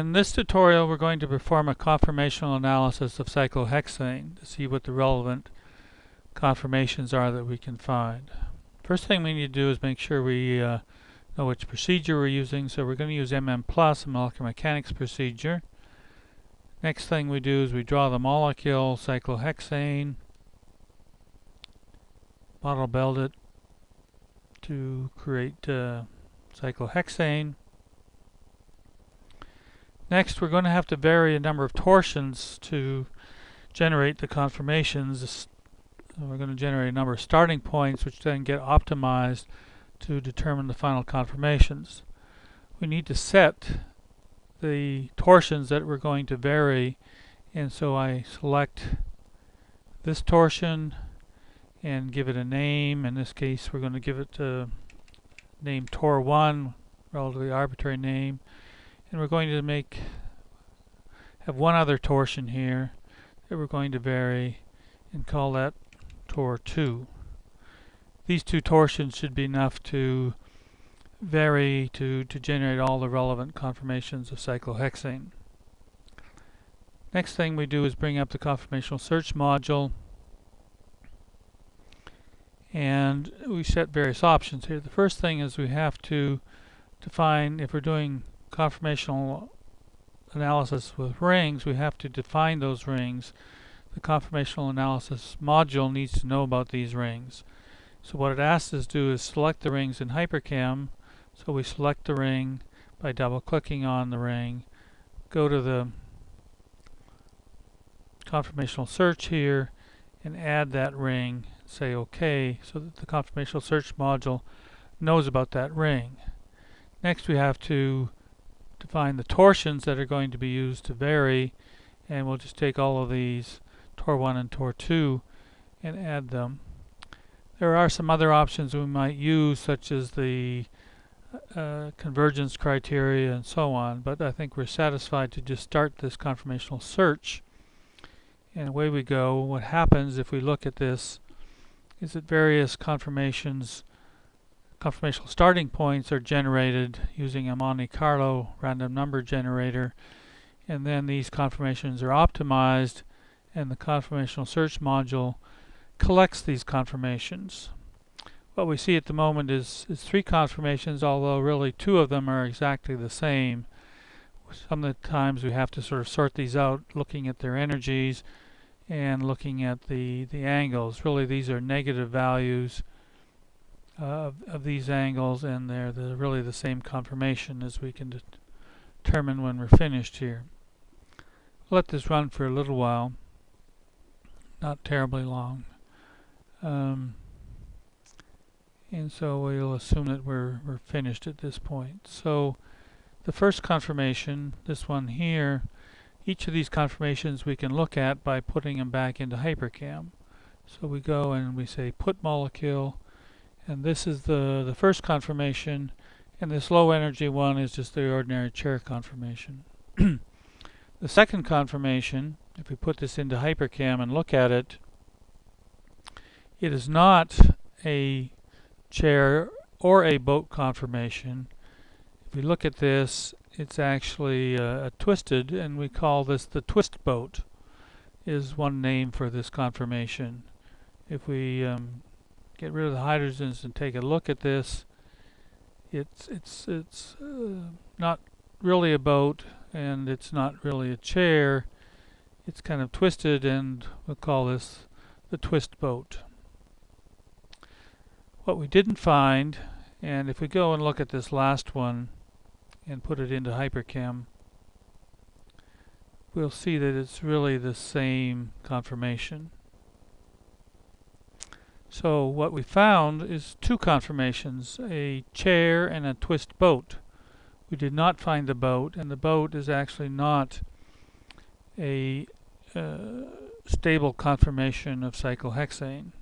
In this tutorial, we're going to perform a conformational analysis of cyclohexane to see what the relevant conformations are that we can find. First thing we need to do is make sure we know which procedure we're using. So we're going to use MM+, a molecular mechanics procedure. Next thing we do is we draw the molecule cyclohexane, model build it to create cyclohexane. Next, we're going to have to vary a number of torsions to generate the conformations. We're going to generate a number of starting points, which then get optimized to determine the final conformations. We need to set the torsions that we're going to vary, and so I select this torsion and give it a name. In this case, we're going to give it name Tor1, relatively arbitrary name. And we're going to have one other torsion here that we're going to vary and call that Tor2. These two torsions should be enough to vary to generate all the relevant conformations of cyclohexane. Next thing we do is bring up the conformational search module, and we set various options here. The first thing is we have to define, if we're doing conformational analysis with rings, we have to define those rings. The conformational analysis module needs to know about these rings. So what it asks us to do is select the rings in HyperChem. So we select the ring by double-clicking on the ring, go to the conformational search here, and add that ring, say OK, so that the conformational search module knows about that ring. Next we have to define the torsions that are going to be used to vary, and we'll just take all of these, Tor1 and Tor2, and add them. There are some other options we might use, such as the convergence criteria and so on, but I think we're satisfied to just start this conformational search. And away we go. What happens if we look at this is that various conformational starting points are generated using a Monte Carlo random number generator, and then these conformations are optimized, and the conformational search module collects these conformations. What we see at the moment is three conformations, although really two of them are exactly the same. Some of the times we have to sort of sort these out, looking at their energies and looking at the angles. Really, these are negative values of these angles, and they're really the same conformation, as we can determine when we're finished here. Let this run for a little while, not terribly long, and so we'll assume that we're finished at this point. So the first conformation, this one here, each of these conformations we can look at by putting them back into HyperChem. So we go and we say put molecule, and this is the first conformation, and this low energy one is just the ordinary chair conformation. The second conformation, if we put this into HyperChem and look at it, it is not a chair or a boat conformation. If we look at this, it's actually a twisted, and we call this the twist boat, is one name for this conformation. If we get rid of the hydrogens and take a look at this, it's not really a boat, and it's not really a chair. It's kind of twisted, and we'll call this the twist boat. What we didn't find, and if we go and look at this last one and put it into HyperChem, we'll see that it's really the same conformation. So what we found is two conformations, a chair and a twist boat. We did not find the boat, and the boat is actually not a stable conformation of cyclohexane.